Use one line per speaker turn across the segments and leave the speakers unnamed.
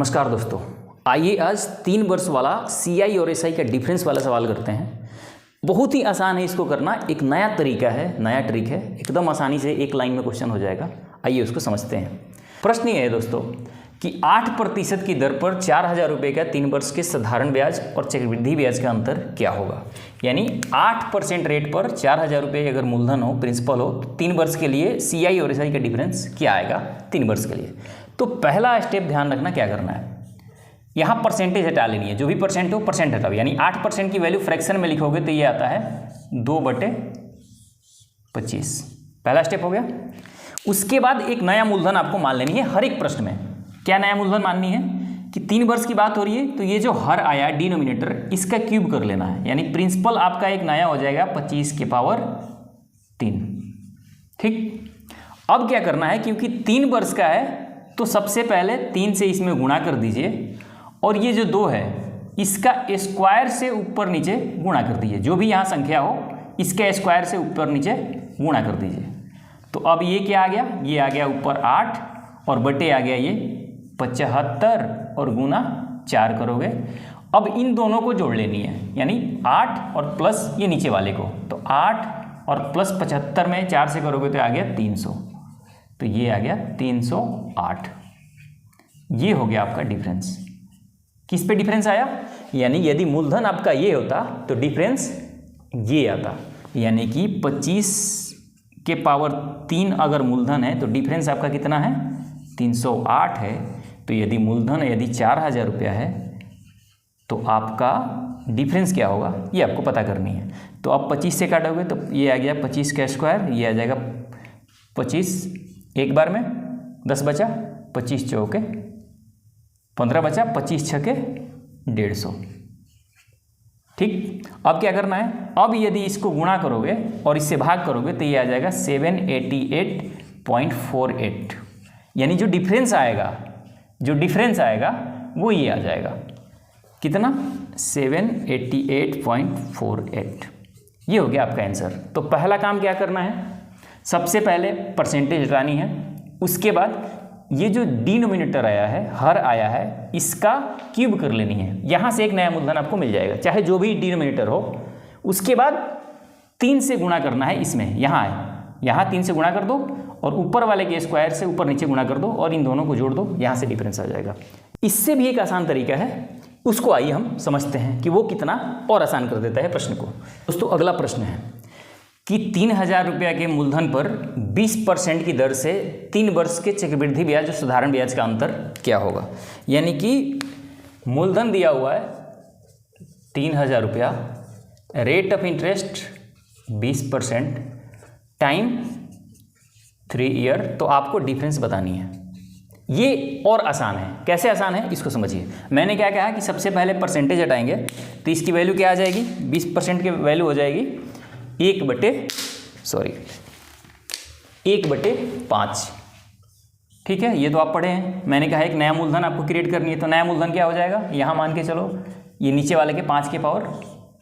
नमस्कार दोस्तों, आइए आज 3 वर्ष वाला CI और SI का डिफरेंस वाला सवाल करते हैं। बहुत ही आसान है इसको करना, एक नया तरीका है, नया ट्रिक है, एकदम आसानी से एक लाइन में क्वेश्चन हो जाएगा। आइए उसको समझते हैं। प्रश्न ये है दोस्तों कि 8% की दर पर 4,000 रुपये का 3 वर्ष के साधारण ब्याज और चक्रवृद्धि ब्याज का अंतर क्या होगा। यानी 8% रेट पर 4,000 रुपये अगर मूलधन हो, प्रिंसिपल हो, तो 3 वर्ष के लिए CI और SI का डिफरेंस क्या आएगा 3 वर्ष के लिए। तो पहला स्टेप ध्यान रखना, क्या करना है, यहाँ परसेंटेज हटा लेनी है। जो भी परसेंट हो परसेंट हटाओ। यानी 8% की वैल्यू फ्रैक्शन में लिखोगे तो ये आता है 2/25। पहला स्टेप हो गया। उसके बाद एक नया मूलधन आपको मान लेनी है हर एक प्रश्न में। क्या नया मूलधन माननी है कि 3 वर्ष की बात हो रही है तो ये जो हर आया डिनोमिनेटर, इसका क्यूब कर लेना है। यानी प्रिंसिपल आपका एक नया हो जाएगा 25 के पावर 3। ठीक, अब क्या करना है, क्योंकि 3 वर्ष का है तो सबसे पहले 3 से इसमें गुणा कर दीजिए और ये जो 2 है इसका स्क्वायर से ऊपर नीचे गुणा कर दीजिए। जो भी यहाँ संख्या हो इसके स्क्वायर से ऊपर नीचे गुणा कर दीजिए। तो अब ये क्या आ गया, ये आ गया ऊपर 8 और बटे आ गया ये 75 और गुना 4 करोगे। अब इन दोनों को जोड़ लेनी है, यानी 8 और प्लस ये नीचे वाले को। तो 8 और प्लस 75 में 4 से करोगे तो आ गया 300। तो ये आ गया 308। ये हो गया आपका डिफरेंस। किस पे डिफरेंस आया, यानी यदि मूलधन आपका ये होता तो डिफरेंस ये आता। यानी कि 25 के पावर 3 अगर मूलधन है तो डिफरेंस आपका कितना है, 308 है। तो यदि मूलधन यदि 4,000 रुपया है तो आपका डिफरेंस क्या होगा ये आपको पता करनी है। तो आप 25 से काटोगे तो ये आ गया 25 का स्क्वायर, ये आ जाएगा 25 एक बार में, 10 बचा, 25 चौके 15 बचा, 25 छके 150। ठीक, अब क्या करना है, अब यदि इसको गुणा करोगे और इससे भाग करोगे तो ये आ जाएगा 788.48। यानी जो डिफरेंस आएगा वो ये आ जाएगा कितना, 788.48। ये हो गया आपका आंसर। तो पहला काम क्या करना है, सबसे पहले परसेंटेज हटानी है। उसके बाद ये जो डिनोमिनेटर आया है, हर आया है, इसका क्यूब कर लेनी है। यहाँ से एक नया मूलधन आपको मिल जाएगा, चाहे जो भी डिनोमिनेटर हो। उसके बाद 3 से गुणा करना है इसमें, यहाँ 3 से गुणा कर दो और ऊपर वाले के स्क्वायर से ऊपर नीचे गुणा कर दो और इन दोनों को जोड़ दो, यहाँ से डिफरेंस आ जाएगा। इससे भी एक आसान तरीका है, उसको आइए हम समझते हैं कि वो कितना और आसान कर देता है प्रश्न को। दोस्तों अगला प्रश्न है कि 3,000 रुपया के मूलधन पर 20% की दर से 3 वर्ष के चक्रवृद्धि ब्याज और साधारण ब्याज का अंतर क्या होगा। यानी कि मूलधन दिया हुआ है 3,000 रुपया, rate of interest 20%, time 3 year. तो आपको डिफरेंस बतानी है। ये और आसान है। कैसे आसान है इसको समझिए। मैंने क्या कहा कि सबसे पहले परसेंटेज हटाएंगे तो इसकी वैल्यू क्या आ जाएगी, 20% की वैल्यू हो जाएगी 1/5। ठीक है, ये तो आप पढ़े हैं। मैंने कहा एक नया मूलधन आपको क्रिएट करनी है, तो नया मूलधन क्या हो जाएगा, यहाँ मान के चलो ये नीचे वाले के 5 के पावर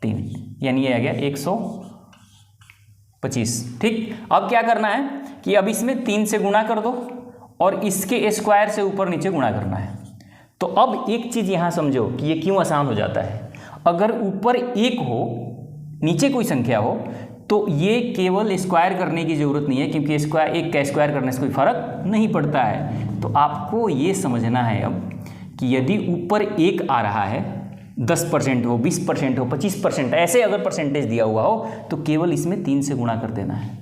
3, यानी ये आ गया 125। ठीक, अब क्या करना है कि अब इसमें 3 से गुणा कर दो और इसके स्क्वायर से ऊपर नीचे गुणा करना है। तो अब एक चीज़ यहाँ समझो कि ये क्यों आसान हो जाता है। अगर ऊपर 1 हो, नीचे कोई संख्या हो, तो ये केवल स्क्वायर करने की ज़रूरत नहीं है, क्योंकि स्क्वायर 1 का स्क्वायर करने से कोई फ़र्क नहीं पड़ता है। तो आपको ये समझना है अब कि यदि ऊपर 1 आ रहा है, 10% हो, 20% हो, 25%, ऐसे अगर परसेंटेज दिया हुआ हो तो केवल इसमें 3 से गुणा कर देना है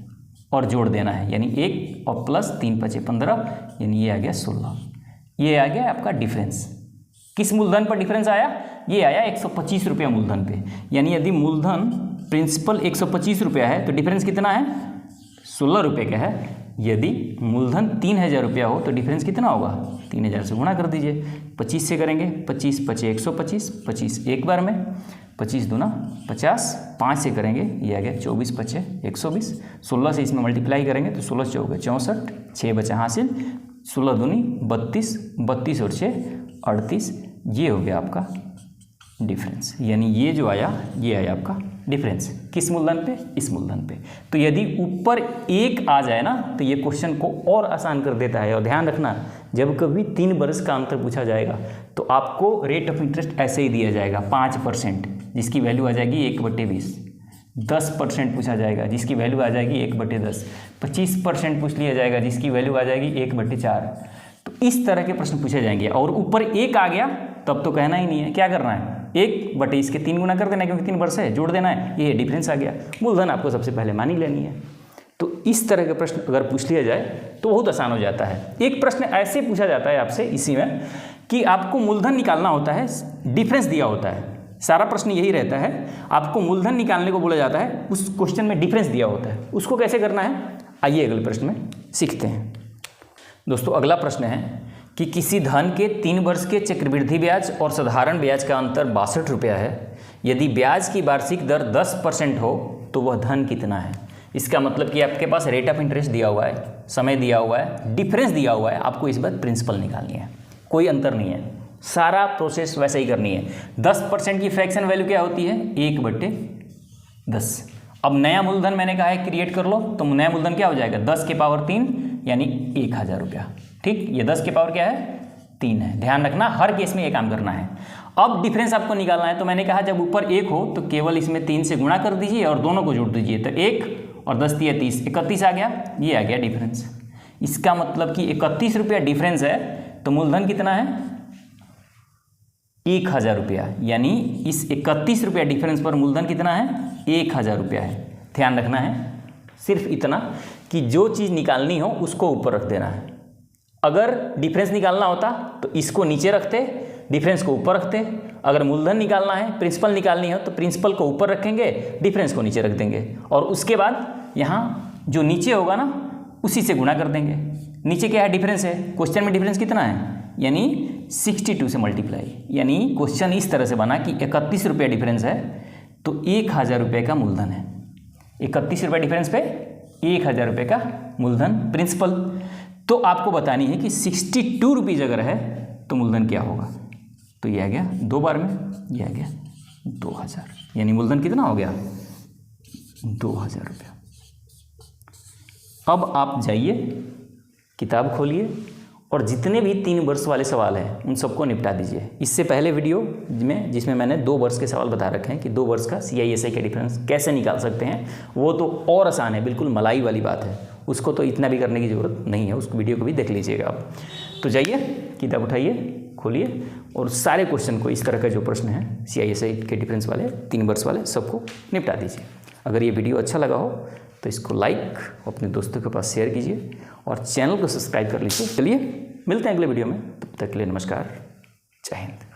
और जोड़ देना है। यानी 1 और प्लस 3 × 5 = 15, यानी ये आ गया 16। ये आ गया आपका डिफरेंस। किस मूलधन पर डिफरेंस आया, ये आया 125 रुपया मूलधन पे। यानी यदि मूलधन प्रिंसिपल 125 रुपया है तो डिफरेंस कितना है, 16 रुपये का है। यदि मूलधन 3,000 रुपया हो तो डिफरेंस कितना होगा, 3,000 से गुणा कर दीजिए। 25 से करेंगे, 25 × 5 = 125, 25 एक बार में, 25 दूना 50, 5 से करेंगे ये आ गया 24 × 5 = 120, 16 से इसमें मल्टीप्लाई करेंगे तो 16 चौके 64, 6 बचा हासिल, 16 दूनी 32, 32 और 6 38। ये हो गया आपका डिफरेंस। यानी ये जो आया ये आया आपका डिफरेंस किस मूलधन पे, इस मूलधन पे। तो यदि ऊपर 1 आ जाए ना तो ये क्वेश्चन को और आसान कर देता है। और ध्यान रखना, जब कभी 3 वर्ष का अंतर पूछा जाएगा तो आपको रेट ऑफ इंटरेस्ट ऐसे ही दिया जाएगा 5%, जिसकी वैल्यू आ जाएगी 1/20। 10% पूछा जाएगा जिसकी वैल्यू आ जाएगी 1/10। 25% पूछ लिया जाएगा जिसकी वैल्यू आ जाएगी 1/4। तो इस तरह के प्रश्न पूछे जाएंगे। और ऊपर 1 आ गया तब तो कहना ही नहीं है, क्या करना है, 1 इसके 3 गुना कर देना है, क्योंकि 3 वर्ष है, जोड़ देना है, ये डिफरेंस आ गया। मूलधन आपको सबसे पहले मान ही लेनी है। तो इस तरह के प्रश्न अगर पूछ लिया जाए तो बहुत आसान हो जाता है। एक प्रश्न ऐसे पूछा जाता है आपसे इसी में कि आपको मूलधन निकालना होता है, डिफरेंस दिया होता है। सारा प्रश्न यही रहता है, आपको मूलधन निकालने को बोला जाता है, उस क्वेश्चन में डिफरेंस दिया होता है, उसको कैसे करना है आइए अगले प्रश्न में सीखते हैं। दोस्तों अगला प्रश्न है कि किसी धन के 3 वर्ष के चक्रवृद्धि ब्याज और साधारण ब्याज का अंतर 62 रुपया है। यदि ब्याज की वार्षिक दर 10% हो तो वह धन कितना है। इसका मतलब कि आपके पास रेट ऑफ इंटरेस्ट दिया हुआ है, समय दिया हुआ है, डिफरेंस दिया हुआ है, आपको इस बार प्रिंसिपल निकालनी है, कोई अंतर नहीं है, सारा प्रोसेस वैसे ही करनी है। 10% की फ्रैक्शन वैल्यू क्या होती है, 1/10। अब नया मूलधन मैंने कहा है क्रिएट कर लो, तो नया मूलधन क्या हो जाएगा, 10 के पावर 3 यानी 1000 रुपया। ठीक, ये 10 के पावर क्या है, 3 है। ध्यान रखना हर केस में ये काम करना है। अब डिफरेंस आपको निकालना है, तो मैंने कहा जब ऊपर 1 हो तो केवल इसमें 3 से गुणा कर दीजिए और दोनों को जोड़ दीजिए, तो 1 और 10 × 30 31 आ गया, ये आ गया डिफरेंस। इसका मतलब कि 31 रुपया डिफरेंस है, तो मूलधन कितना है, 1000 रुपया। यानी इस 31 रुपया डिफरेंस पर मूलधन कितना है, 1000 रुपया है। ध्यान रखना है सिर्फ इतना कि जो चीज़ निकालनी हो उसको ऊपर रख देना है। अगर डिफरेंस निकालना होता तो इसको नीचे रखते, डिफरेंस को ऊपर रखते। अगर मूलधन निकालना है, प्रिंसिपल निकालनी हो, तो प्रिंसिपल को ऊपर रखेंगे, डिफरेंस को नीचे रख देंगे, और उसके बाद यहाँ जो नीचे होगा ना उसी से गुणा कर देंगे। नीचे क्या है, डिफरेंस है, क्वेश्चन में डिफरेंस कितना है, यानी 62 से मल्टीप्लाई। यानी क्वेश्चन इस तरह से बना कि 31 रुपया डिफरेंस है तो 1000 रुपये का मूलधन है। 31 रुपये डिफरेंस पे 1000 रुपये का मूलधन प्रिंसिपल। तो आपको बतानी है कि 62 रुपीज़ अगर है तो मूलधन क्या होगा। तो ये आ गया 2 बार में, ये आ गया 2000, यानी मूलधन कितना हो गया, 2000 रुपया। अब आप जाइए, किताब खोलिए और जितने भी 3 वर्ष वाले सवाल हैं उन सबको निपटा दीजिए। इससे पहले वीडियो में जिसमें मैंने 2 वर्ष के सवाल बता रखे हैं कि 2 वर्ष का CISI का डिफरेंस कैसे निकाल सकते हैं, वो तो और आसान है, बिल्कुल मलाई वाली बात है, उसको तो इतना भी करने की ज़रूरत नहीं है, उस वीडियो को भी देख लीजिएगा आप। तो जाइए, किताब उठाइए, खोलिए और सारे क्वेश्चन को, इस तरह का जो प्रश्न है CISI के डिफरेंस वाले 3 वर्ष वाले, सबको निपटा दीजिए। अगर ये वीडियो अच्छा लगा हो तो इसको लाइक अपने दोस्तों के पास शेयर कीजिए और चैनल को सब्सक्राइब कर लीजिए। चलिए मिलते हैं अगले वीडियो में, तब तक के लिए नमस्कार, जय हिंद।